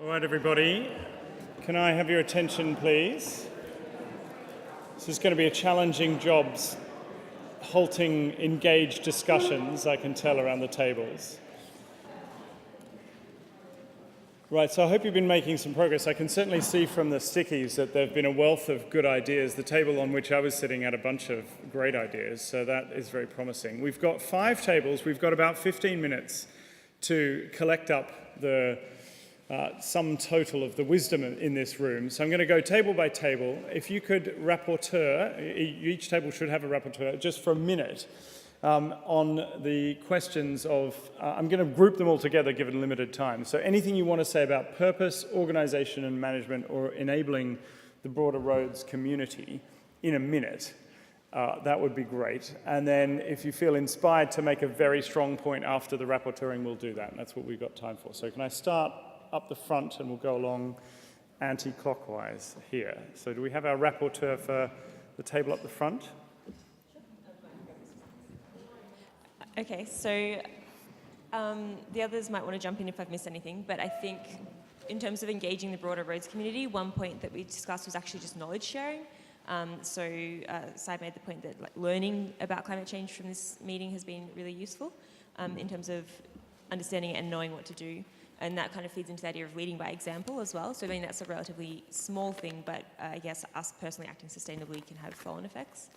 All right, everybody, can I have your attention, please? This is going to be a challenging job, halting engaged discussions, I can tell, around the tables. Right, so I hope you've been making some progress. I can certainly see from the stickies that there have been a wealth of good ideas. The table on which I was sitting had a bunch of great ideas, so that is very promising. We've got 5 tables. We've got about 15 minutes to collect up the sum total of the wisdom in this room. So I'm going to go table by table. If you could rapporteur, each table should have a rapporteur, just for a minute, on the questions of, I'm going to group them all together given limited time. So anything you want to say about purpose, organization and management, or enabling the broader Rhodes community in a minute, that would be great. And then if you feel inspired to make a very strong point after the rapporteuring, we'll do that. And that's what we've got time for. So can I start up the front and we'll go along anti-clockwise here. So do we have our rapporteur for the table up the front? Okay, so the others might want to jump in if I've missed anything, but I think in terms of engaging the broader Rhodes community, one point that we discussed was actually just knowledge sharing. Sai made the point that learning about climate change from this meeting has been really useful in terms of understanding it and knowing what to do. And that kind of feeds into the idea of leading by example as well. So I mean, that's a relatively small thing, but I guess us personally acting sustainably can have flow-on effects.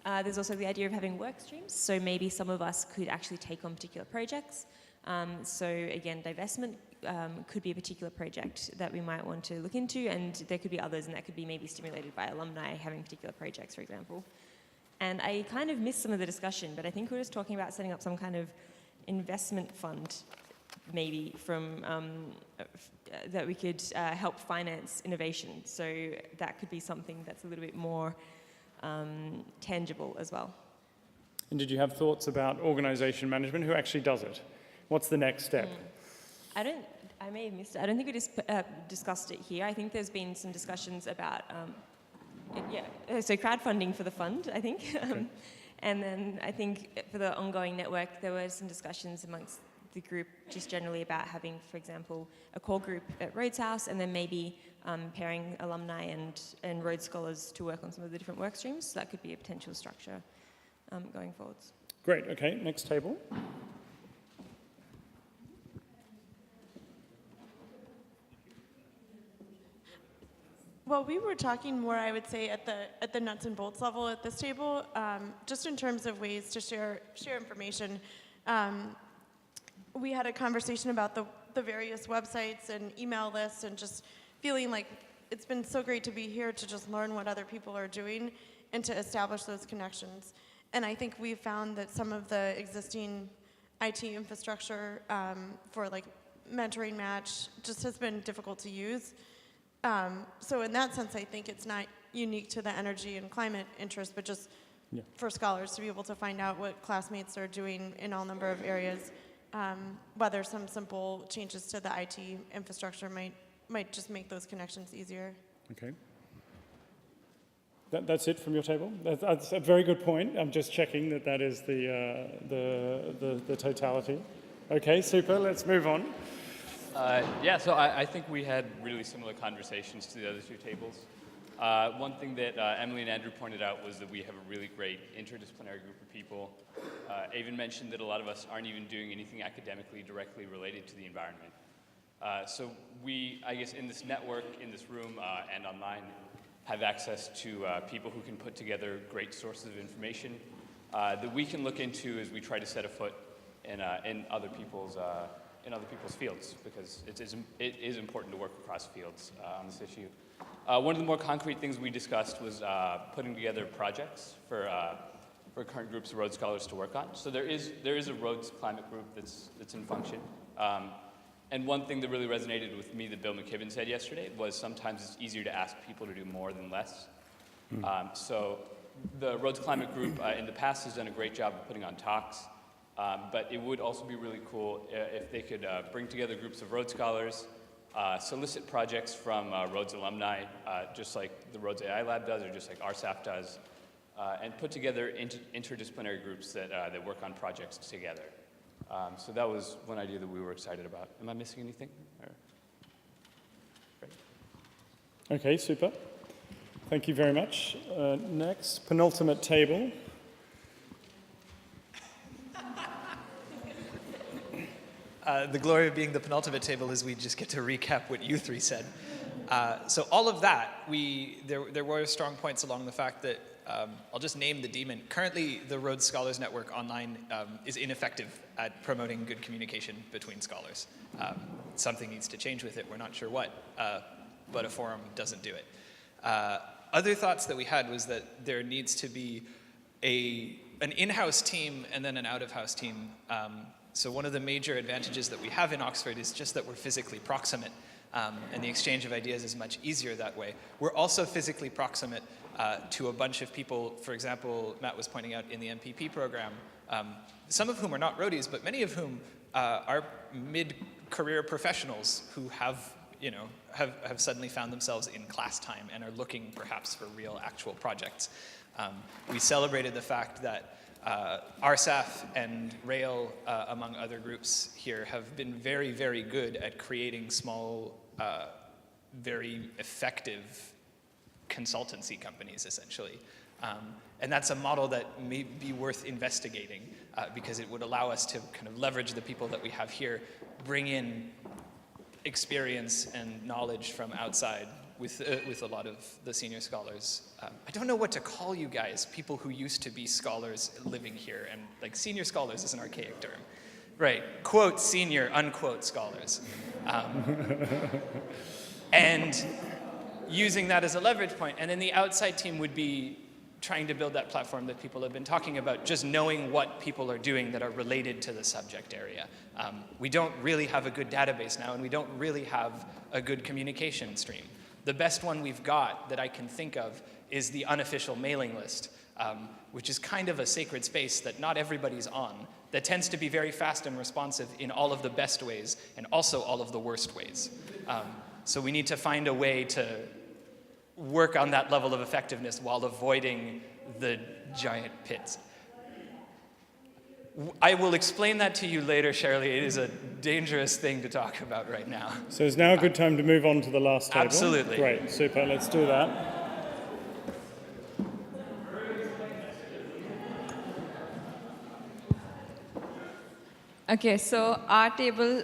There's also the idea of having work streams. So maybe some of us could actually take on particular projects. So again, divestment could be a particular project that we might want to look into, and there could be others, and that could be maybe stimulated by alumni having particular projects, for example. And I kind of missed some of the discussion, but I think we were just talking about setting up some kind of investment fund maybe from that we could help finance innovation. So that could be something that's a little bit more tangible as well. And did you have thoughts about organization management? Who actually does it? What's the next step? I may have missed it. I don't think we discussed it here. I think there's been some discussions about, so crowdfunding for the fund, I think. Okay. And then I think for the ongoing network, there were some discussions amongst the group just generally about having, for example, a core group at Rhodes House, and then maybe pairing alumni and Rhodes scholars to work on some of the different work streams. So that could be a potential structure going forwards. Great, okay, next table. Well, we were talking more, I would say, at the nuts and bolts level at this table, just in terms of ways to share information. We had a conversation about the various websites and email lists, and just feeling like it's been so great to be here to just learn what other people are doing and to establish those connections. And I think we've found that some of the existing IT infrastructure for like mentoring match just has been difficult to use. So in that sense, I think it's not unique to the energy and climate interest, but just for scholars to be able to find out what classmates are doing in all number of areas. Whether some simple changes to the IT infrastructure might just make those connections easier. Okay. That's it from your table? That's a very good point. I'm just checking that is the totality. Okay, super. Let's move on. So I think we had really similar conversations to the other 2 tables. One thing that Emily and Andrew pointed out was that we have a really great interdisciplinary group of people. Avon mentioned that a lot of us aren't even doing anything academically directly related to the environment. So we, I guess, in this network, in this room, and online, have access to people who can put together great sources of information that we can look into as we try to set a foot in other people's fields, because it is important to work across fields on this issue. One of the more concrete things we discussed was putting together projects for current groups of Rhodes scholars to work on. So there is a Rhodes climate group that's in function. And one thing that really resonated with me that Bill McKibben said yesterday was sometimes it's easier to ask people to do more than less. So the Rhodes climate group in the past has done a great job of putting on talks. But it would also be really cool if they could bring together groups of Rhodes scholars, solicit projects from Rhodes alumni, just like the Rhodes AI Lab does, or just like RSAF does, and put together interdisciplinary groups that work on projects together. So that was one idea that we were excited about. Am I missing anything? Or? Okay, super. Thank you very much. Next, penultimate table. The glory of being the penultimate table is we just get to recap what you three said. So all of that, there were strong points along the fact that, I'll just name the demon. Currently, the Rhodes Scholars Network online is ineffective at promoting good communication between scholars. Something needs to change with it. We're not sure what, but a forum doesn't do it. Other thoughts that we had was that there needs to be an in-house team and then an out-of-house team. So one of the major advantages that we have in Oxford is just that we're physically proximate, and the exchange of ideas is much easier that way. We're also physically proximate to a bunch of people, for example, Matt was pointing out in the MPP program, some of whom are not roadies, but many of whom are mid-career professionals who have suddenly found themselves in class time and are looking perhaps for real actual projects. We celebrated the fact that RSAF and Rail, among other groups here, have been very, very good at creating small, very effective consultancy companies, essentially. And that's a model that may be worth investigating because it would allow us to kind of leverage the people that we have here, bring in experience and knowledge from outside with a lot of the senior scholars. I don't know what to call you guys, people who used to be scholars living here, and like senior scholars is an archaic term. Right, quote senior, unquote scholars. And using that as a leverage point, and then the outside team would be trying to build that platform that people have been talking about, just knowing what people are doing that are related to the subject area. We don't really have a good database now, and we don't really have a good communication stream. The best one we've got that I can think of is the unofficial mailing list, which is kind of a sacred space that not everybody's on, that tends to be very fast and responsive in all of the best ways and also all of the worst ways. So we need to find a way to work on that level of effectiveness while avoiding the giant pits. I will explain that to you later, Shirley. It is a dangerous thing to talk about right now. So is now a good time to move on to the last table? Absolutely. Great, super, let's do that. Okay, so our table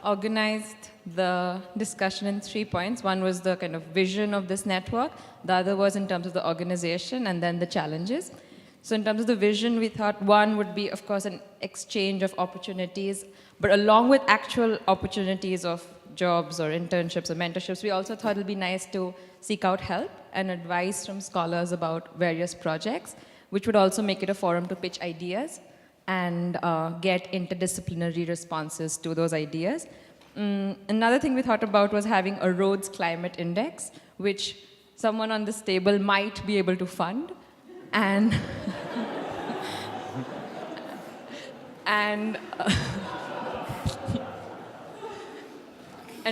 organized the discussion in 3 points. One was the kind of vision of this network. The other was in terms of the organization and then the challenges. So in terms of the vision, we thought one would be, of course, an exchange of opportunities, but along with actual opportunities of jobs or internships or mentorships, we also thought it would be nice to seek out help and advice from scholars about various projects, which would also make it a forum to pitch ideas and get interdisciplinary responses to those ideas. Another thing we thought about was having a Rhodes Climate Index, which someone on this table might be able to fund. And, and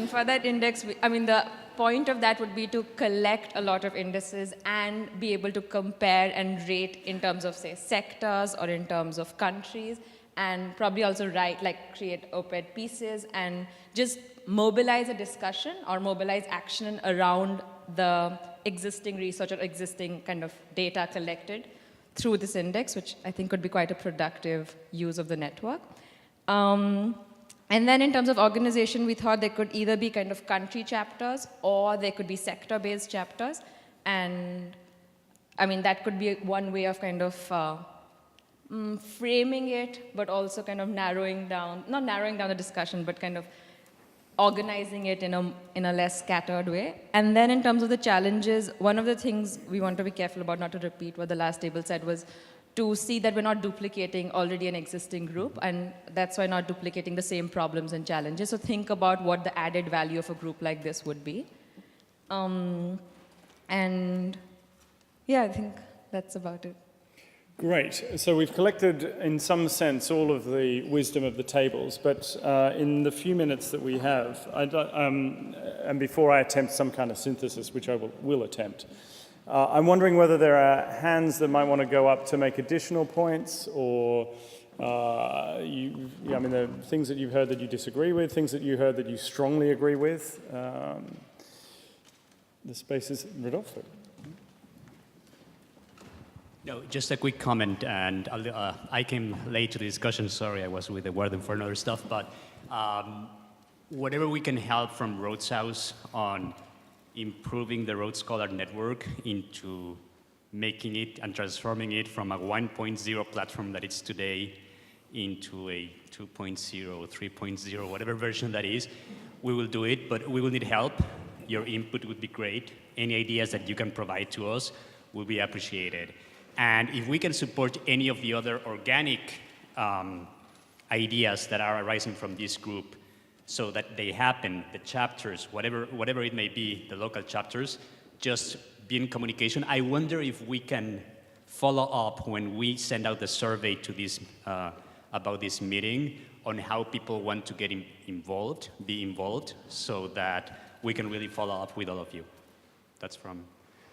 for that index, the point of that would be to collect a lot of indices and be able to compare and rate in terms of, say, sectors or in terms of countries, and probably also create op-ed pieces and just mobilize a discussion or mobilize action around the existing research or existing kind of data collected through this index, which I think could be quite a productive use of the network. And then in terms of organization, we thought there could either be kind of country chapters or there could be sector-based chapters. And that could be one way of kind of framing it, but also kind of not narrowing down the discussion, but kind of organizing it in a less scattered way. And then in terms of the challenges, one of the things we want to be careful about, not to repeat what the last table said, was to see that we're not duplicating already an existing group, and that's why not duplicating the same problems and challenges. So think about what the added value of a group like this would be. And yeah, I think that's about it. Great. So we've collected, in some sense, all of the wisdom of the tables, but in the few minutes that we have, and before I attempt some kind of synthesis, which I will attempt, I'm wondering whether there are hands that might want to go up to make additional points, or the things that you've heard that you disagree with, things that you heard that you strongly agree with. the space is Rodolfo. No, just a quick comment, and I came late to the discussion. Sorry, I was with the warden for another stuff, but whatever we can help from Rhodes House on improving the Rhodes Scholar Network into making it and transforming it from a 1.0 platform that it's today into a 2.0, 3.0, whatever version that is, we will do it, but we will need help. Your input would be great. Any ideas that you can provide to us will be appreciated. And if we can support any of the other organic ideas that are arising from this group so that they happen, the chapters, whatever it may be, the local chapters, just be in communication. I wonder if we can follow up when we send out the survey to this, about this meeting on how people want to get be involved, so that we can really follow up with all of you. That's from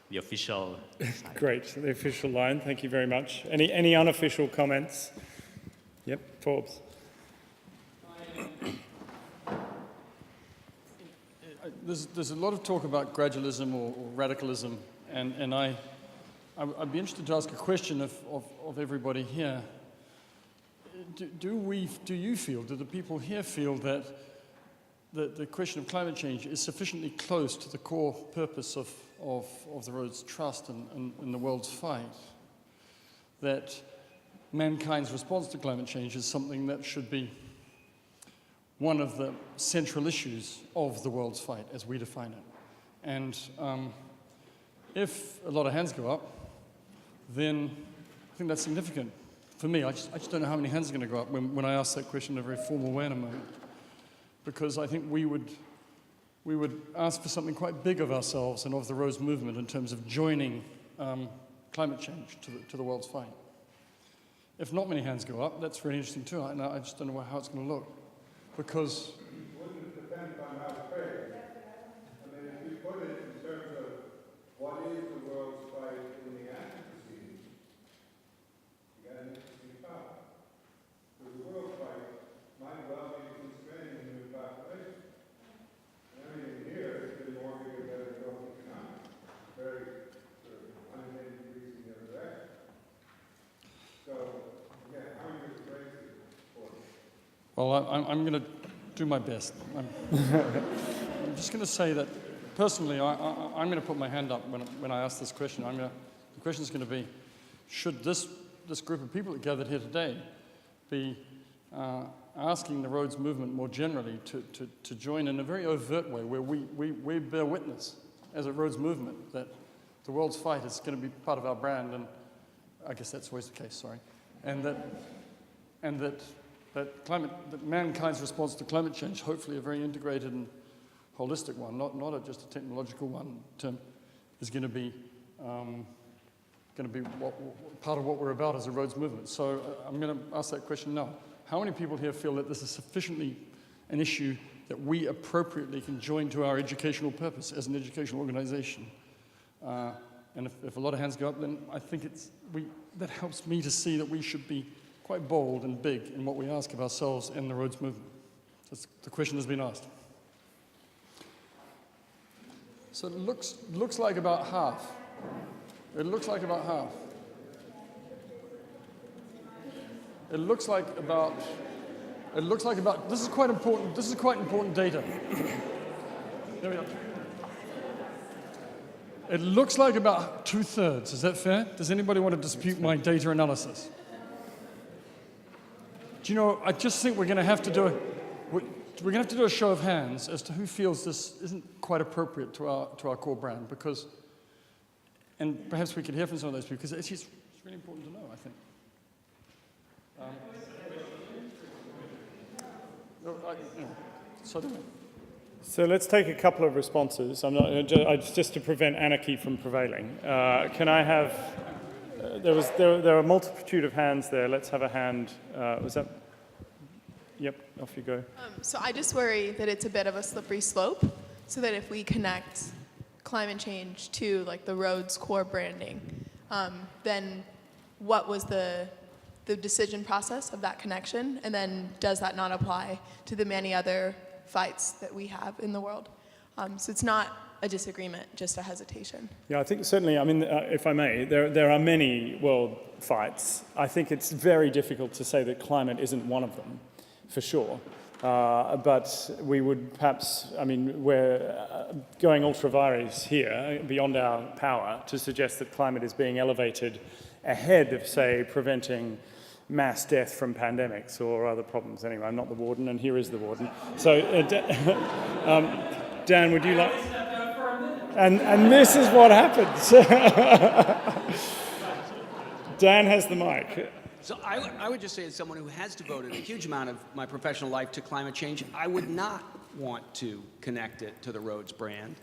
the official side. Great, the official line. Thank you very much. Any unofficial comments? Yep, Forbes. There's a lot of talk about gradualism or radicalism, and I'd be interested to ask a question of everybody here. Do the people here feel that the question of climate change is sufficiently close to the core purpose of the Rhodes Trust and the world's fight, that mankind's response to climate change is something that should be one of the central issues of the world's fight as we define it? And if a lot of hands go up, then I think that's significant. For me, I just don't know how many hands are going to go up when I ask that question in a very formal way in a moment. Because I think we would ask for something quite big of ourselves and of the Rhodes movement in terms of joining climate change to the world's fight. If not many hands go up, that's very interesting too. I just don't know how it's going to look. Because wouldn't it depend on how it's paid? I mean, if you put it in terms of what is the world's fight in the action proceedings, you got an interesting thought. Because the world's fight might well be constraining the new population. And everything here is getting more bigger than the growth economics. Very sort of unintended increase in the other direction. So, again, how are you going to phrase it for us? well, I'm going to do my best. I'm just going to say that personally, I'm going to put my hand up when I ask this question. The question is going to be, should this group of people that gathered here today be asking the Rhodes movement more generally to join in a very overt way, where we bear witness as a Rhodes movement that the world's fight is going to be part of our brand, and I guess that's always the case, sorry, and that mankind's response to climate change, hopefully a very integrated and holistic one, not just a technological one, is going to be part of what we're about as a Rhodes movement. So I'm going to ask that question now. How many people here feel that this is sufficiently an issue that we appropriately can join to our educational purpose as an educational organization? And if a lot of hands go up, then I think that helps me to see that we should be quite bold and big in what we ask of ourselves in the Rhodes movement. The question has been asked. So it looks like about half. It looks like about half. It looks like about, this is quite important data. There we go. It looks like about 2/3. Is that fair? Does anybody want to dispute my data analysis? Do you know, I just think we're going to have to do a show of hands as to who feels this isn't quite appropriate to our core brand, because, and perhaps we could hear from some of those people, because it's really important to know, I think. So let's take a couple of responses. Just to prevent anarchy from prevailing. Can I have? There are a multitude of hands there. Let's have a hand. Was that? Yep. Off you go. So I just worry that it's a bit of a slippery slope. So that if we connect climate change to like the Rhodes core branding, then what was the decision process of that connection, and then does that not apply to the many other fights that we have in the world? So it's not a disagreement, just a hesitation. Yeah, I think certainly, I mean, if I may, there are many world fights. I think it's very difficult to say that climate isn't one of them, for sure. But we would perhaps, I mean, we're going ultra vires here, beyond our power, to suggest that climate is being elevated ahead of, say, preventing mass death from pandemics or other problems. Anyway, I'm not the warden, and here is the warden. So, Dan, would you like... And this is what happens. Dan has the mic. So I would just say, as someone who has devoted a huge amount of my professional life to climate change, I would not want to connect it to the Rhodes brand,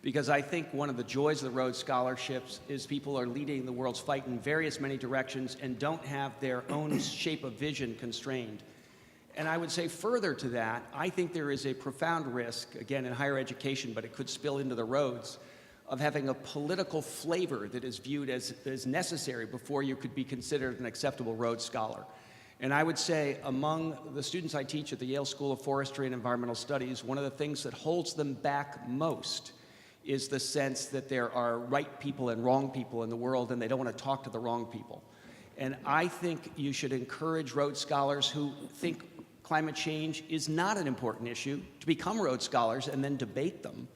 because I think one of the joys of the Rhodes scholarships is people are leading the world's fight in many directions and don't have their own shape of vision constrained. And I would say further to that, I think there is a profound risk, again, in higher education, but it could spill into the Rhodes, of having a political flavor that is viewed as necessary before you could be considered an acceptable Rhodes Scholar. And I would say among the students I teach at the Yale School of Forestry and Environmental Studies, one of the things that holds them back most is the sense that there are right people and wrong people in the world, and they don't want to talk to the wrong people. And I think you should encourage Rhodes Scholars who think climate change is not an important issue to become Rhodes Scholars and then debate them,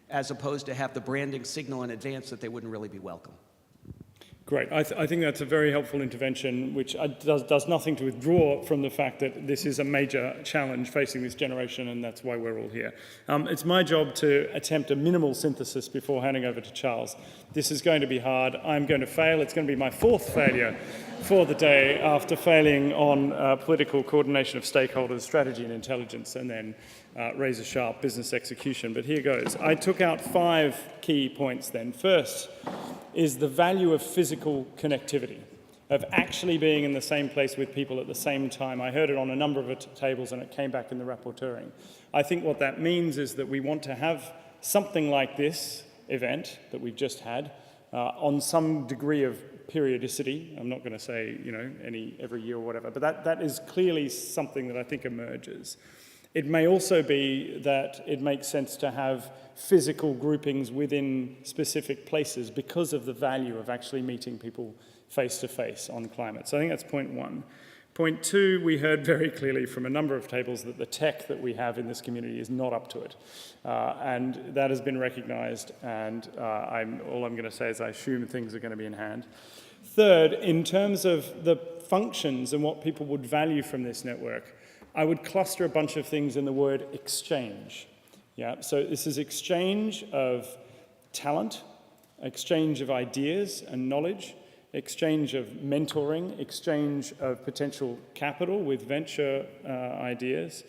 as opposed to have the branding signal in advance that they wouldn't really be welcome. Great. I think that's a very helpful intervention, which does nothing to withdraw from the fact that this is a major challenge facing this generation, and that's why we're all here. It's my job to attempt a minimal synthesis before handing over to Charles. This is going to be hard. I'm going to fail. It's going to be my fourth failure for the day, after failing on political coordination of stakeholders, strategy and intelligence, and then razor-sharp business execution. But here goes. I took out 5 key points then. First is the value of physical connectivity, of actually being in the same place with people at the same time. I heard it on a number of tables, and it came back in the rapporteuring. I think what that means is that we want to have something like this event that we've just had on some degree of periodicity. I'm not going to say, every year or whatever, but that is clearly something that I think emerges. It may also be that it makes sense to have physical groupings within specific places because of the value of actually meeting people face to face on climate. So I think that's point 1. Point 2, we heard very clearly from a number of tables that the tech that we have in this community is not up to it. And that has been recognized, and all I'm going to say is I assume things are going to be in hand. Third, in terms of the functions and what people would value from this network, I would cluster a bunch of things in the word exchange. Yeah, so this is exchange of talent, exchange of ideas and knowledge, exchange of mentoring, exchange of potential capital with venture ideas,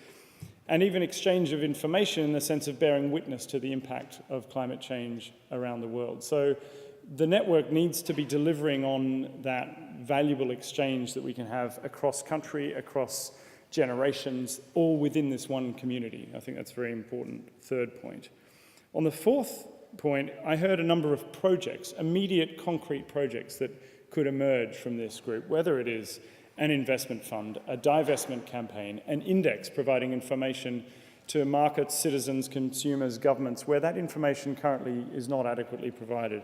and even exchange of information in the sense of bearing witness to the impact of climate change around the world. So the network needs to be delivering on that valuable exchange that we can have across country, across generations, all within this one community. I think that's a very important third point. On the fourth point, I heard a number of projects, immediate concrete projects that could emerge from this group, whether it is an investment fund, a divestment campaign, an index providing information to markets, citizens, consumers, governments, where that information currently is not adequately provided.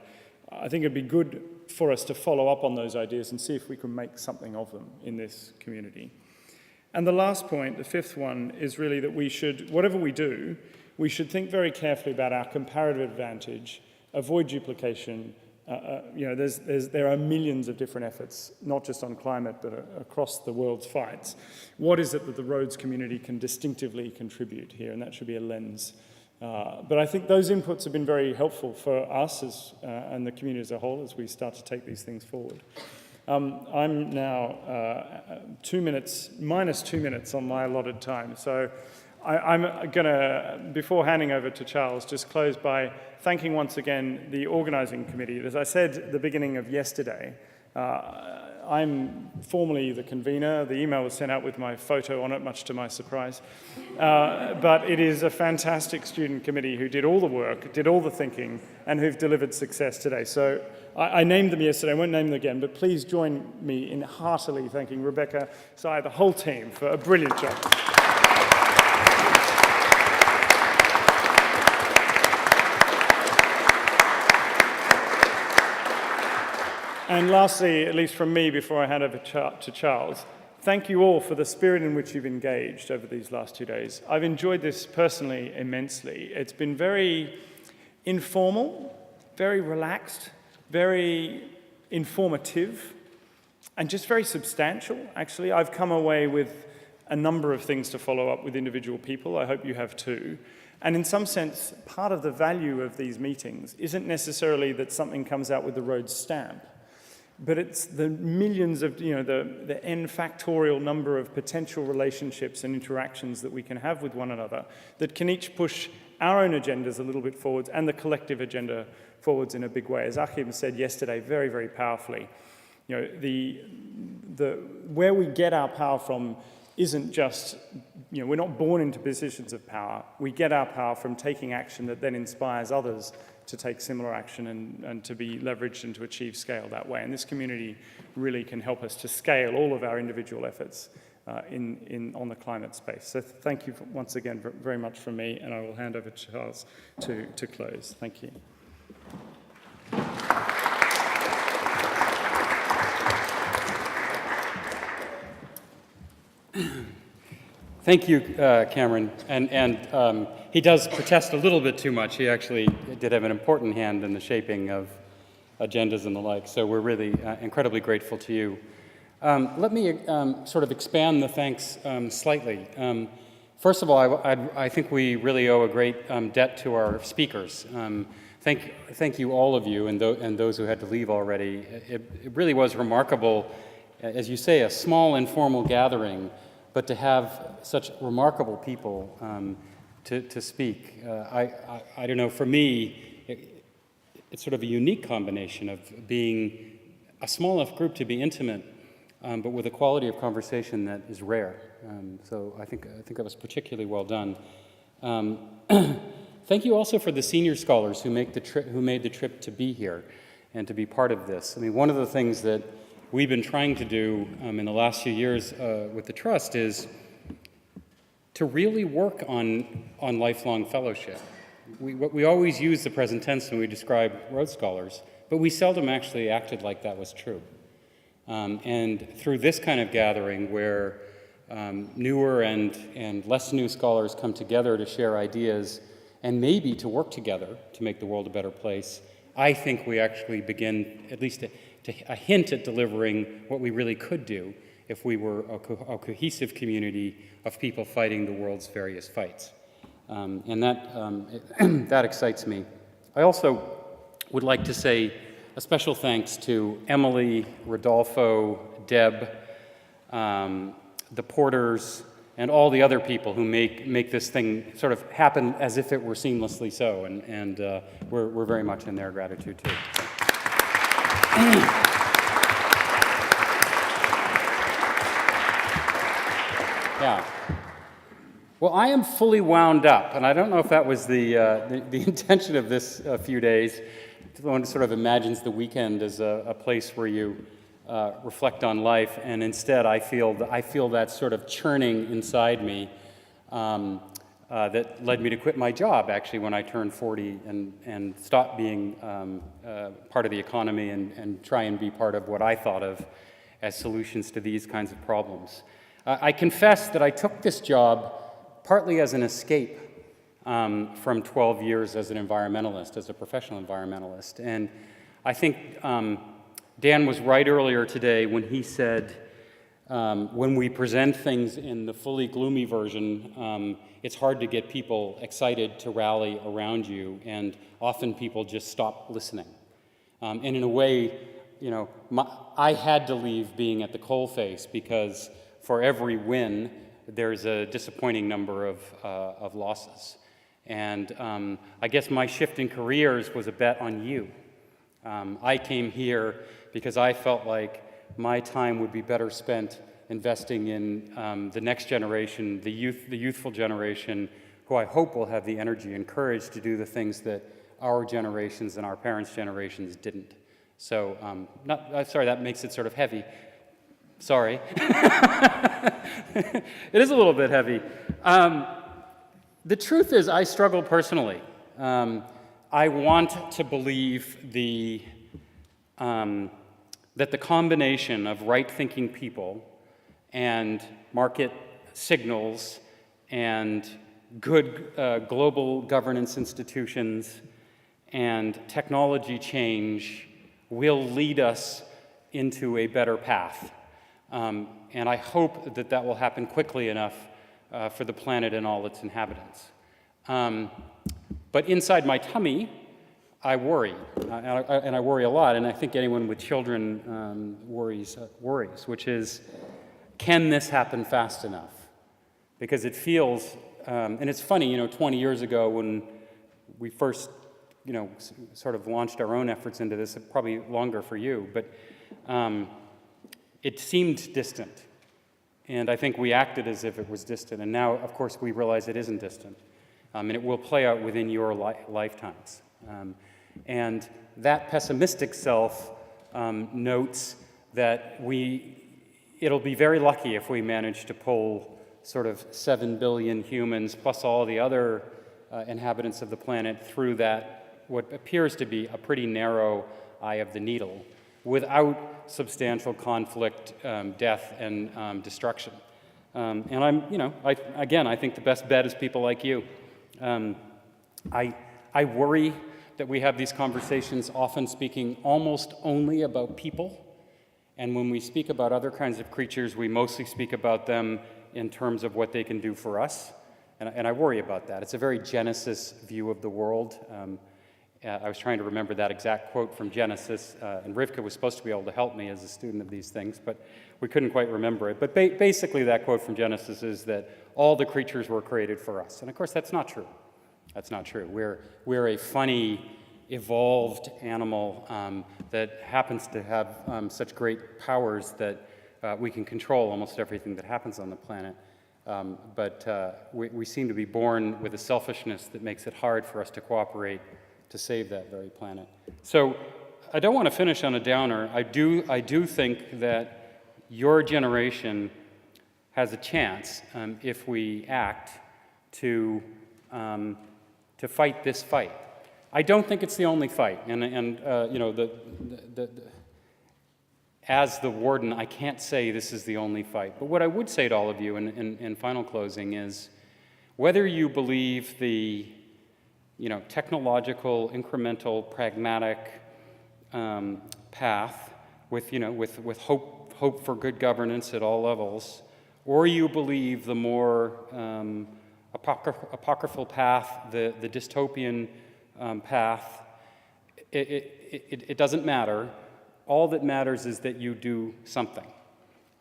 I think it'd be good for us to follow up on those ideas and see if we can make something of them in this community. And the last point, the fifth one, is really that we should, whatever we do, we should think very carefully about our comparative advantage, avoid duplication. There are millions of different efforts, not just on climate, but across the world's fights. What is it that the Rhodes community can distinctively contribute here? And that should be a lens. But I think those inputs have been very helpful for us and the community as a whole as we start to take these things forward. I'm now minus 2 minutes on my allotted time. So I'm going to, before handing over to Charles, just close by thanking once again the organizing committee. As I said at the beginning of yesterday, I'm formally the convener. The email was sent out with my photo on it, much to my surprise. But it is a fantastic student committee who did all the work, did all the thinking, and who've delivered success today. So I named them yesterday, I won't name them again, but please join me in heartily thanking Rebecca, Sai, the whole team for a brilliant job. And lastly, at least from me, before I hand over to Charles, thank you all for the spirit in which you've engaged over these last 2 days. I've enjoyed this personally immensely. It's been very informal, very relaxed, very informative, and just very substantial, actually. I've come away with a number of things to follow up with individual people. I hope you have too. And in some sense, part of the value of these meetings isn't necessarily that something comes out with the Rhodes stamp, but it's the millions of, the n factorial number of potential relationships and interactions that we can have with one another that can each push our own agendas a little bit forwards and the collective agenda forwards in a big way. As Achim said yesterday very, very powerfully, where we get our power from isn't just, we're not born into positions of power. We get our power from taking action that then inspires others to take similar action and to be leveraged and to achieve scale that way. And this community really can help us to scale all of our individual efforts on the climate space. So thank you once again very much from me, and I will hand over to Charles to close. Thank you. Thank you, Cameron. And he does protest a little bit too much. He actually did have an important hand in the shaping of agendas and the like. So we're really incredibly grateful to you. Let me sort of expand the thanks slightly. First of all, I think we really owe a great debt to our speakers. Thank you, all of you, and those who had to leave already. It really was remarkable, as you say, a small informal gathering, but to have such remarkable people to speak. I don't know, for me, it's sort of a unique combination of being a small enough group to be intimate, but with a quality of conversation that is rare. So I think that was particularly well done. Thank you also for the senior scholars who made the trip to be here and to be part of this. I mean, one of the things that we've been trying to do in the last few years with the Trust is to really work on lifelong fellowship. We always use the present tense when we describe Rhodes Scholars, but we seldom actually acted like that was true. And through this kind of gathering where newer and less new scholars come together to share ideas and maybe to work together to make the world a better place, I think we actually begin at least a hint at delivering what we really could do if we were a cohesive community of people fighting the world's various fights. And that excites me. I also would like to say a special thanks to Emily, Rodolfo, Deb, the Porters, and all the other people who make this thing sort of happen as if it were seamlessly so, and we're very much in their gratitude too. Yeah. Well, I am fully wound up, and I don't know if that was the intention of this few days. One sort of imagines the weekend as a place where you reflect on life, and instead I feel that sort of churning inside me that led me to quit my job, actually, when I turned 40 and stop being part of the economy and try and be part of what I thought of as solutions to these kinds of problems. I confess that I took this job partly as an escape from 12 years as an environmentalist, as a professional environmentalist. And I think Dan was right earlier today when he said, when we present things in the fully gloomy version, it's hard to get people excited to rally around you, and often people just stop listening. And in a way, I had to leave being at the coalface because for every win, there's a disappointing number of losses. And I guess my shift in careers was a bet on you. I came here because I felt like my time would be better spent investing in the next generation, the youthful generation, who I hope will have the energy and courage to do the things that our generations and our parents' generations didn't. So, sorry, that makes it sort of heavy. Sorry. It is a little bit heavy. The truth is, I struggle personally. I want to believe the that the combination of right-thinking people and market signals and good global governance institutions and technology change will lead us into a better path. And I hope that that will happen quickly enough for the planet and all its inhabitants. But inside my tummy, I worry, and I worry a lot, and I think anyone with children worries, which is, can this happen fast enough? Because it feels, and it's funny, 20 years ago when we first, sort of launched our own efforts into this, probably longer for you, but it seemed distant. And I think we acted as if it was distant, and now, of course, we realize it isn't distant. And it will play out within your lifetimes. And that pessimistic self notes that it'll be very lucky if we manage to pull sort of 7 billion humans plus all the other inhabitants of the planet through that, what appears to be a pretty narrow eye of the needle, without substantial conflict, death, and destruction. And I think the best bet is people like you. I worry that we have these conversations often speaking almost only about people, and when we speak about other kinds of creatures, we mostly speak about them in terms of what they can do for us, and I worry about that. It's a very Genesis view of the world. I was trying to remember that exact quote from Genesis, and Rivka was supposed to be able to help me as a student of these things, but we couldn't quite remember it. But basically that quote from Genesis is that all the creatures were created for us, and of course that's not true. That's not true. We're a funny, evolved animal that happens to have such great powers that we can control almost everything that happens on the planet. But we seem to be born with a selfishness that makes it hard for us to cooperate to save that very planet. So I don't want to finish on a downer. I do think that your generation has a chance, if we act, to fight this fight. I don't think it's the only fight, and as the warden, I can't say this is the only fight. But what I would say to all of you in final closing is, whether you believe the technological, incremental, pragmatic path with hope for good governance at all levels, or you believe the more apocryphal path, the dystopian path, it doesn't matter. All that matters is that you do something,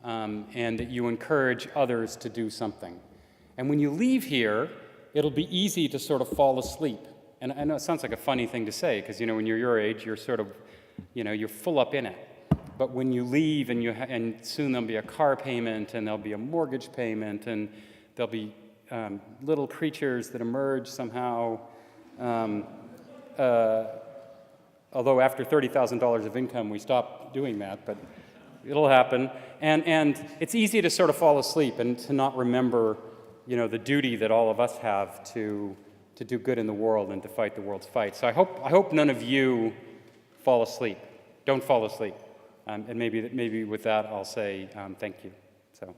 and that you encourage others to do something. And when you leave here, it'll be easy to sort of fall asleep. And I know it sounds like a funny thing to say, because when you're your age, you're sort of, you're full up in it. But when you leave, and soon there'll be a car payment, and there'll be a mortgage payment, and there'll be little creatures that emerge somehow. Although after $30,000 of income, we stop doing that, but it'll happen. And it's easy to sort of fall asleep and to not remember, the duty that all of us have to do good in the world and to fight the world's fight. So I hope none of you fall asleep. Don't fall asleep. And maybe with that, I'll say thank you. So.